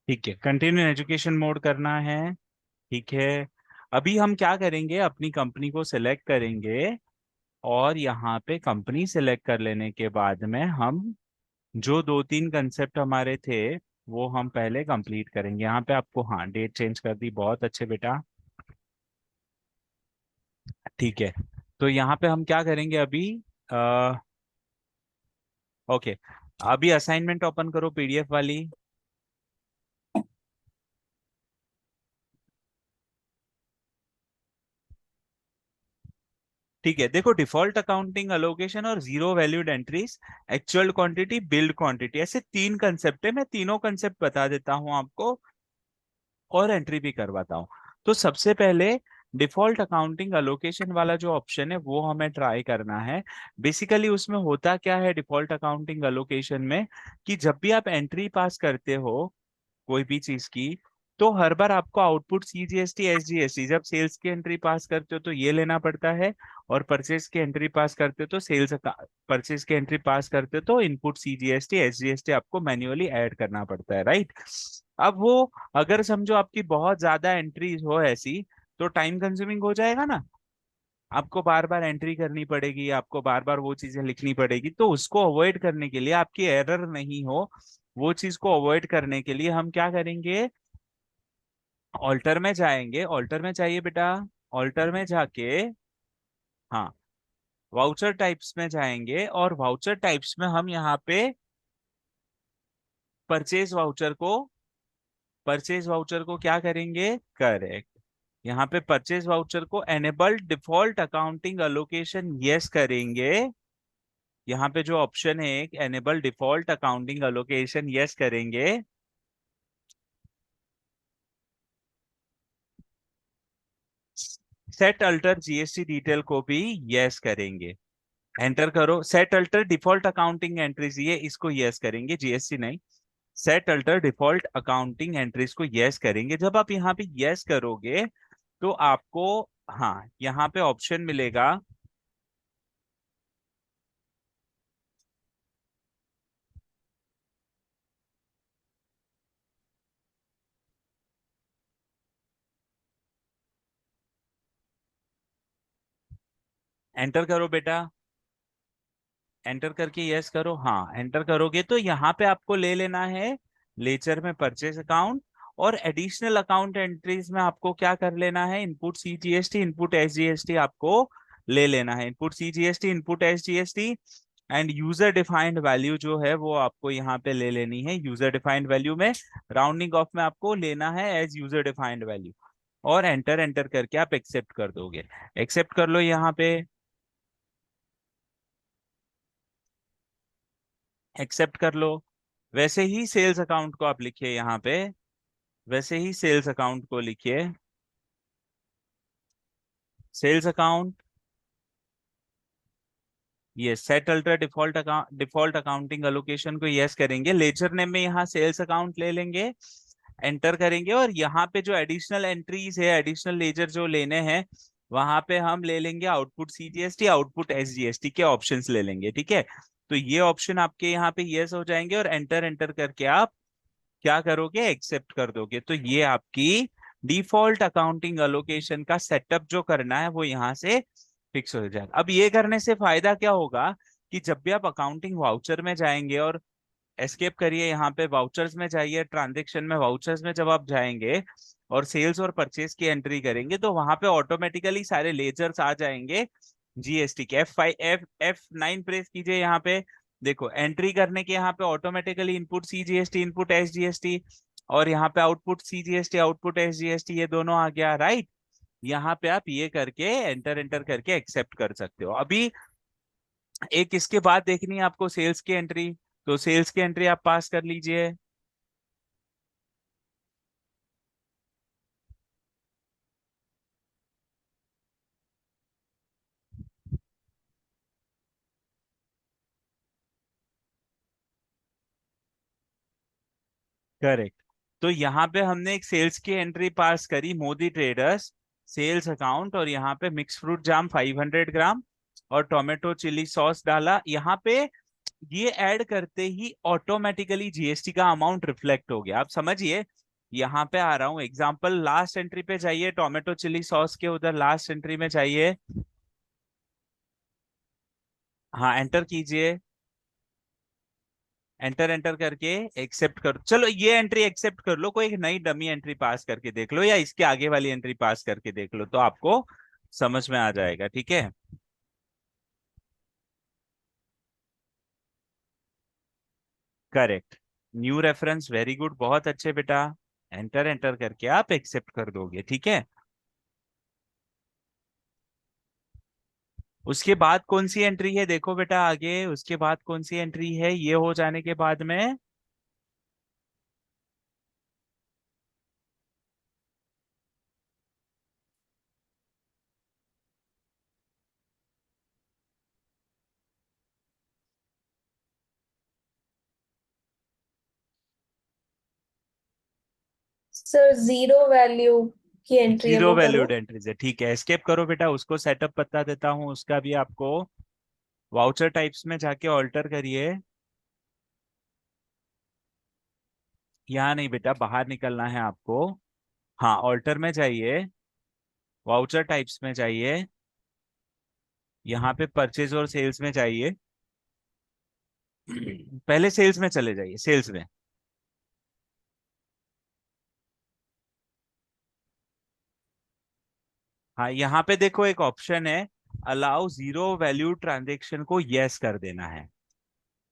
ठीक है, continue education mode करना है। ठीक है, अभी हम क्या करेंगे, अपनी कंपनी को सिलेक्ट करेंगे और यहाँ पे कंपनी सिलेक्ट कर लेने के बाद में हम जो दो तीन कंसेप्ट हमारे थे वो हम पहले कंप्लीट करेंगे। यहाँ पे आपको, हाँ, डेट चेंज कर दी, बहुत अच्छे बेटा। ठीक है, तो यहाँ पे हम क्या करेंगे अभी, आ, ओके, अभी असाइनमेंट ओपन करो, पीडीएफ वाली। ठीक है, देखो, डिफॉल्ट अकाउंटिंग अलोकेशन और zero valued entries, actual quantity, build quantity, ऐसे तीन कंसेप्ट है। मैं तीनों कंसेप्ट बता देता हूं आपको और एंट्री भी करवाता हूँ। तो सबसे पहले डिफॉल्ट अकाउंटिंग अलोकेशन वाला जो ऑप्शन है वो हमें ट्राई करना है। बेसिकली उसमें होता क्या है डिफॉल्ट अकाउंटिंग अलोकेशन में, कि जब भी आप एंट्री पास करते हो कोई भी चीज की, तो हर बार आपको आउटपुट सीजीएसटी एसजीएसटी, जब सेल्स की एंट्री पास करते हो तो ये लेना पड़ता है, और परचेज की एंट्री पास करते हो तो सेल्स, परचेज की एंट्री पास करते हो तो इनपुट सीजीएसटी एसजीएसटी आपको मैन्युअली ऐड करना पड़ता है, राइट। अब वो, अगर समझो आपकी बहुत ज्यादा एंट्रीज हो ऐसी, तो टाइम कंज्यूमिंग हो जाएगा ना। आपको बार बार एंट्री करनी पड़ेगी, आपको बार बार वो चीजें लिखनी पड़ेगी। तो उसको अवॉइड करने के लिए, आपकी एरर नहीं हो, वो चीज को अवॉइड करने के लिए हम क्या करेंगे, ऑल्टर में जाएंगे। ऑल्टर में चाहिए बेटा, ऑल्टर में जाके, हाँ, वाउचर टाइप्स में जाएंगे, और वाउचर टाइप्स में हम यहाँ पे परचेज वाउचर को, परचेज वाउचर को क्या करेंगे, करेक्ट, यहाँ पे परचेज वाउचर को enable default accounting allocation yes करेंगे। यहाँ पे जो ऑप्शन है एक enable default accounting allocation yes करेंगे। सेट अल्टर जीएसटी डिटेल को भी यस करेंगे। एंटर करो, set alter default accounting entries, ये इसको यस करेंगे, जीएसटी नहीं। Set alter default accounting entries को यस करेंगे। जब आप यहाँ पे यस करोगे तो आपको, हाँ, यहाँ पे ऑप्शन मिलेगा। एंटर करो बेटा, एंटर करके यस करो। हाँ, एंटर करोगे तो यहाँ पे आपको ले लेना है लेजर में परचेज अकाउंट, और एडिशनल अकाउंट एंट्रीज में आपको क्या कर लेना है, इनपुट सीजीएसटी, इनपुट एसजीएसटी आपको ले लेना है। Input CGST, input SGST, and user defined value जो है वो आपको यहाँ पे ले लेनी है। यूजर डिफाइंड वैल्यू में राउंडिंग ऑफ में आपको लेना है एज यूजर डिफाइंड वैल्यू, और एंटर, एंटर करके आप एक्सेप्ट कर दोगे। एक्सेप्ट कर लो यहाँ पे, एक्सेप्ट कर लो। वैसे ही सेल्स अकाउंट को आप लिखिए यहाँ पे, वैसे ही सेल्स अकाउंट को लिखिए, सेल्स अकाउंट, ये set alter default account, default accounting allocation को यस करेंगे। लेजर नेम में यहाँ सेल्स अकाउंट ले लेंगे, एंटर करेंगे, और यहाँ पे जो एडिशनल एंट्रीज है, एडिशनल लेजर जो लेने हैं, वहां पे हम ले लेंगे आउटपुट सीजीएसटी, आउटपुट एसजीएसटी के ऑप्शंस ले लेंगे। ठीक है, तो ये ऑप्शन आपके यहाँ पे यस हो जाएंगे, और एंटर, एंटर करके आप क्या करोगे, एक्सेप्ट कर दोगे। तो ये आपकी डिफॉल्ट अकाउंटिंग अलोकेशन का सेटअप जो करना है वो यहाँ से फिक्स हो जाएगा। अब ये करने से फायदा क्या होगा, कि जब भी आप अकाउंटिंग वाउचर में जाएंगे, और एस्केप करिए, यहाँ पे वाउचर्स में जाइए, ट्रांजेक्शन में, वाउचर्स में जब आप जाएंगे और सेल्स और परचेज की एंट्री करेंगे, तो वहां पे ऑटोमेटिकली सारे लेजर्स आ जाएंगे जीएसटी के। F9 प्रेस कीजिए यहाँ पे, देखो एंट्री करने के यहाँ पे automatically input CGST, input SGST, और यहाँ पे आउटपुट सीजीएसटी, आउटपुट एसजीएसटी, ये दोनों आ गया, राइट। यहाँ पे आप ये करके एंटर, एंटर करके एक्सेप्ट कर सकते हो। अभी एक इसके बाद देखनी है आपको सेल्स की एंट्री, तो सेल्स की एंट्री आप पास कर लीजिए। करेक्ट, तो यहाँ पे हमने एक सेल्स की एंट्री पास करी, मोदी ट्रेडर्स सेल्स अकाउंट, और यहाँ पे मिक्स फ्रूट जाम 500 ग्राम और टोमेटो चिली सॉस डाला। यहाँ पे ये ऐड करते ही ऑटोमेटिकली जीएसटी का अमाउंट रिफ्लेक्ट हो गया। आप समझिए, यहाँ पे आ रहा हूँ एग्जांपल, लास्ट एंट्री पे जाइए, टोमेटो चिली सॉस के उधर लास्ट एंट्री में जाइए। हाँ, एंटर कीजिए, एंटर एंटर करके एक्सेप्ट करो। चलो ये एंट्री एक्सेप्ट कर लो, कोई एक नई डमी एंट्री पास करके देख लो, या इसके आगे वाली एंट्री पास करके देख लो, तो आपको समझ में आ जाएगा। ठीक है, correct, new reference, very good, बहुत अच्छे बेटा। एंटर एंटर करके आप एक्सेप्ट कर दोगे। ठीक है, उसके बाद कौन सी एंट्री है देखो बेटा आगे, उसके बाद कौन सी एंट्री है, ये हो जाने के बाद में सर जीरो वैल्यू की एंट्री है, जीरो वो करो। वैल्यूड एंट्रीज है। ठीक है, एस्केप करो बेटा, उसको सेटअप बता देता हूँ उसका भी आपको। वाउचर टाइप्स में जाके ऑल्टर करिए। यहाँ नहीं बेटा, बाहर निकलना है आपको। हाँ, ऑल्टर में जाइए, वाउचर टाइप्स में जाइए, यहाँ पे परचेज और सेल्स में जाइए। पहले सेल्स में चले जाइए, सेल्स में। हाँ, यहाँ पे देखो एक ऑप्शन है, अलाउ जीरो वैल्यू ट्रांजेक्शन को यस कर देना है।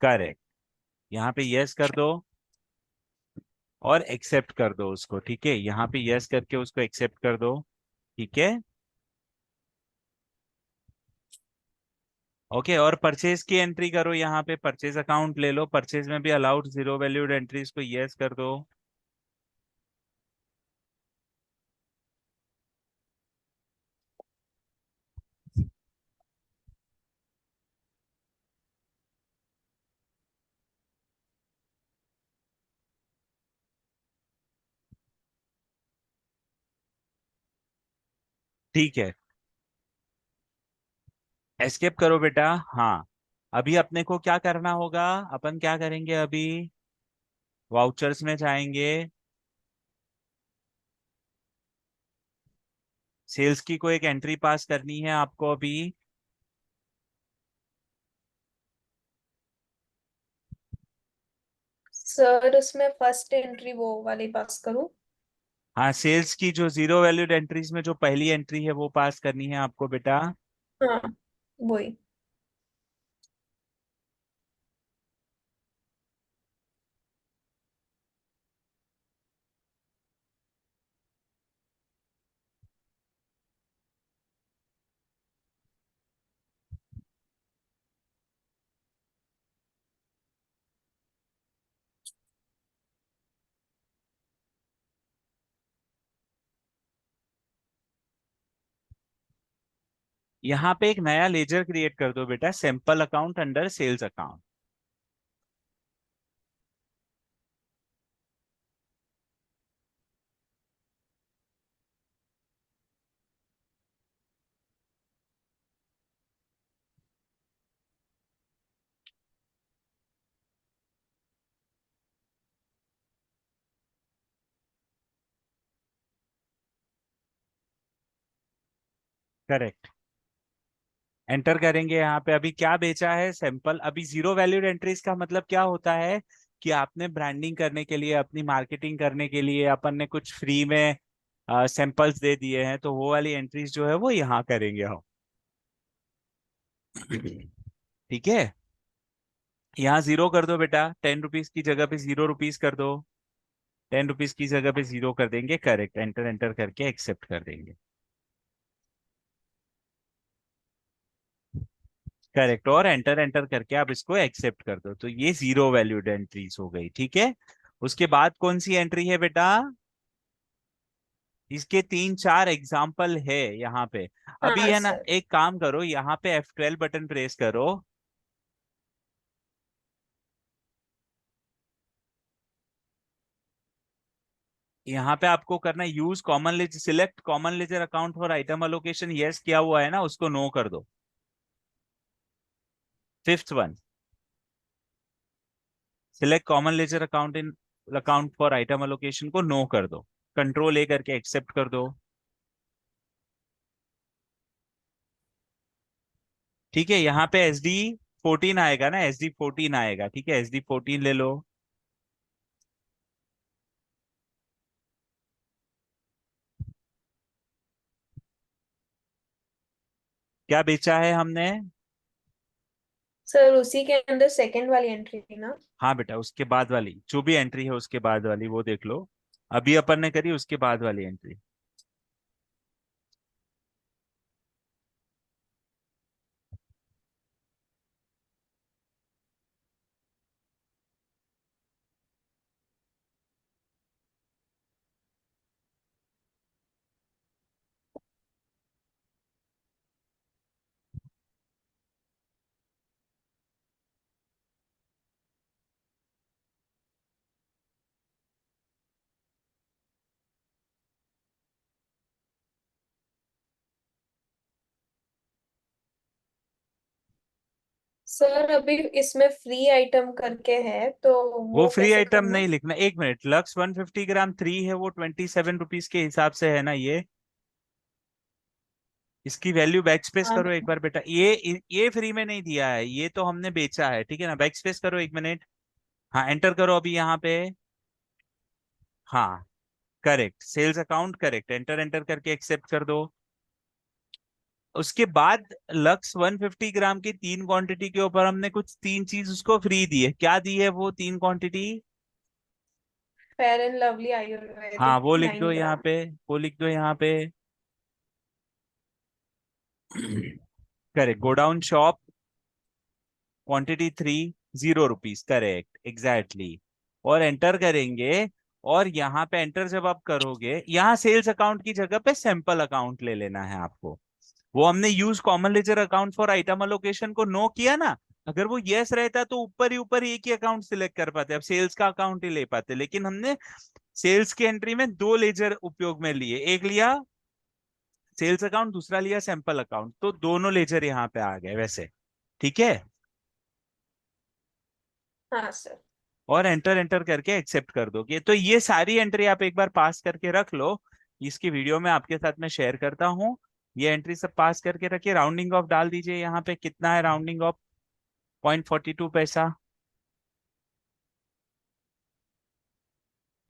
करेक्ट, यहाँ पे यस कर दो और एक्सेप्ट कर दो उसको। ठीक है, यहाँ पे यस करके उसको एक्सेप्ट कर दो। ठीक है, ओके, और परचेज की एंट्री करो, यहाँ पे परचेज अकाउंट ले लो, परचेज में भी अलाउड जीरो वैल्यूड एंट्रीज को यस कर दो। ठीक है, एस्केप करो बेटा। हाँ, अभी अपने को क्या करना होगा, अपन क्या करेंगे अभी, वाउचर्स में जाएंगे, सेल्स की कोई एक एंट्री पास करनी है आपको अभी। सर उसमें फर्स्ट एंट्री वो वाली पास करूँ? हाँ, सेल्स की जो जीरो वैल्यूड एंट्रीज में जो पहली एंट्री है वो पास करनी है आपको बेटा। हाँ, वही। यहाँ पे एक नया लेजर क्रिएट कर दो बेटा, sample account under sales account. Correct, enter करेंगे। यहाँ पे अभी क्या बेचा है, सैंपल। अभी जीरो वैल्यूड एंट्रीज का मतलब क्या होता है कि आपने ब्रांडिंग करने के लिए, अपनी मार्केटिंग करने के लिए अपन ने कुछ फ्री में सैंपल्स दे दिए हैं, तो वो वाली एंट्रीज जो है वो यहाँ करेंगे हम। ठीक है, यहाँ जीरो कर दो बेटा, 10 रुपीज की जगह पे 0 रुपीज कर दो, 10 रुपीज की जगह पे जीरो कर देंगे। करेक्ट, एंटर एंटर करके एक्सेप्ट कर देंगे। करेक्ट, और एंटर एंटर करके आप इसको एक्सेप्ट कर दो, तो ये जीरो वैल्यूड एंट्रीज हो गई। ठीक है, उसके बाद कौन सी एंट्री है बेटा, इसके 3 4 एग्जाम्पल है यहाँ पे। अभी हाँ है ना, सर। एक काम करो, यहाँ पे F12 बटन प्रेस करो। यहाँ पे आपको करना है use common ledger, select common ledger account for item allocation, yes किया हुआ है ना, उसको नो कर दो। Fifth one, select common ledger account in account for item allocation को नो कर दो, कंट्रोल ए करके एक्सेप्ट कर दो। ठीक है, यहाँ पे SD14 आएगा ना, SD14 आएगा, ठीक है, SD14 ले लो। क्या बेचा है हमने? सर उसी के अंदर सेकंड वाली एंट्री थी ना? हाँ बेटा, उसके बाद वाली जो भी एंट्री है उसके बाद वाली वो देख लो। अभी अपन ने करी उसके बाद वाली एंट्री। सर अभी इसमें फ्री आइटम करके है तो वो वो फ्री कैसे आइटम करना? नहीं लिखना, एक मिनट। लक्स 150 ग्राम 3 है, वो 27 रुपीज के हिसाब से है ना ये। इसकी वैल्यू बैक स्पेस हाँ। करो एक बार बेटा, ये फ्री में नहीं दिया है, ये तो हमने बेचा है, ठीक है ना। बैक स्पेस करो 1 मिनट। हाँ, एंटर करो अभी यहाँ पे। हाँ, correct, sales account correct, enter enter करके एक्सेप्ट कर दो। उसके बाद लक्स 150 ग्राम की 3 क्वांटिटी के ऊपर हमने कुछ 3 चीज उसको फ्री दी है। क्या दी है वो 3 क्वांटिटी? फेयर एंड लवली हाँ, आयुर्वेदिक वो लिख दो 9 यहाँ ग्राम पे, वो लिख दो यहाँ पे। Correct, godown shop quantity 3, 0 rupees, correct exactly. और एंटर करेंगे। और यहाँ पे एंटर जब आप करोगे, यहाँ सेल्स अकाउंट की जगह पे सैंपल अकाउंट ले लेना है आपको। वो हमने use common ledger account for item allocation को नो किया ना। अगर वो यस रहता तो ऊपर ही एक ही अकाउंट सिलेक्ट कर पाते, अब सेल्स का अकाउंट ही ले पाते, लेकिन हमने सेल्स की एंट्री में 2 लेजर उपयोग में लिए, एक लिया सेल्स अकाउंट, दूसरा लिया सैंपल अकाउंट, तो दोनों लेजर यहाँ पे आ गए वैसे। ठीक है, हाँ सर। और एंटर एंटर करके एक्सेप्ट कर दोगे तो ये सारी एंट्री आप एक बार पास करके रख लो। इसकी वीडियो में आपके साथ में शेयर करता हूँ। ये एंट्री सब पास करके रखिए, राउंडिंग ऑफ डाल दीजिए यहाँ पे, कितना है राउंडिंग ऑफ? 0.42 पैसा।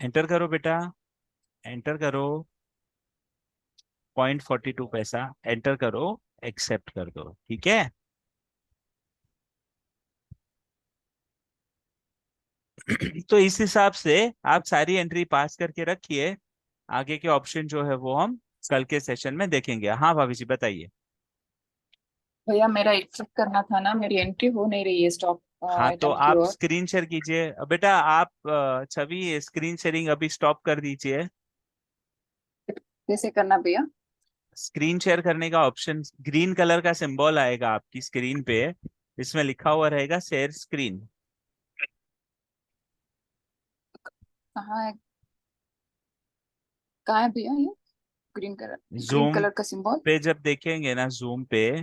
एंटर करो बेटा, एंटर करो। 0.42 पैसा, एंटर करो, एक्सेप्ट कर दो, ठीक है। तो इस हिसाब से आप सारी एंट्री पास करके रखिए। आगे के ऑप्शन जो है वो हम कल के सेशन में देखेंगे। हाँ भाभी जी बताइए। भैया मेरा एक चेक करना था ना, मेरी एंट्री हो नहीं रही है स्टॉक हाँ, तो आइटम की आप ओर। स्क्रीन शेयर कीजिए बेटा, आप छवि स्क्रीन शेयरिंग अभी स्टॉप कर दीजिए। कैसे करना भैया? स्क्रीन शेयर करने का ऑप्शन, ग्रीन कलर का सिंबल आएगा आपकी स्क्रीन पे, इसमें लिखा हुआ रहेगा शेयर स्क्रीन। कहाँ है? कहाँ है भैया ये ग्रीन जूम कलर का सिंबल? पे जब देखेंगे ना, जूम पे,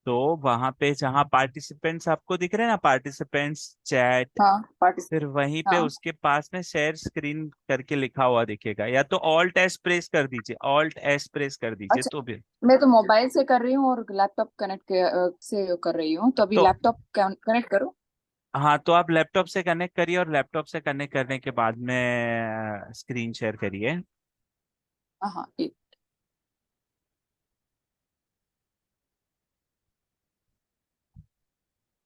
तो वहां पे जहां पार्टिसिपेंट्स आपको दिख रहे हैं ना, पार्टिसिपेंट्स चैट, हाँ पार्टी। फिर वहीं पे हाँ उसके पास में शेयर स्क्रीन करके लिखा हुआ दिखेगा, या तो ऑल्ट एस प्रेस कर दीजिए, ऑल्ट एस प्रेस कर दीजिए अच्छा, तो भी। मैं तो मोबाइल से कर रही हूँ और लैपटॉप से कर रही हूँ, तो अभी तो लैपटॉप कनेक्ट करो। हाँ, तो आप लैपटॉप से कनेक्ट करिए, और लैपटॉप से कनेक्ट करने के बाद में स्क्रीन शेयर करिए। हाँ हाँ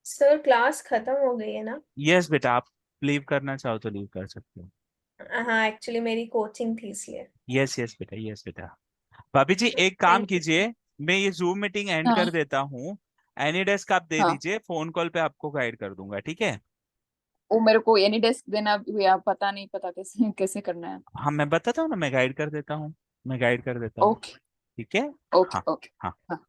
सर क्लास खत्म हो गई है ना? यस बेटा, आप लीव करना चाहो तो लीव कर सकते हो। हाँ एक्चुअली मेरी कोचिंग थी इसलिए। यस यस बेटा, यस बेटा। भाभी जी एक काम थैंक यू कीजिए, मैं ये जूम मीटिंग एंड हाँ कर देता हूँ। एनी डेस्क आप दे हाँ। दीजिए, फोन कॉल पे आपको गाइड कर दूंगा, ठीक है। वो मेरे को एनी डेस्क देना भैया, पता नहीं पता कैसे कैसे करना है। हाँ, मैं बताता हूँ ना, मैं गाइड कर देता हूँ, मैं गाइड कर देता हूँ। ओके ठीक है। ओके हाँ ओके। हाँ। हाँ।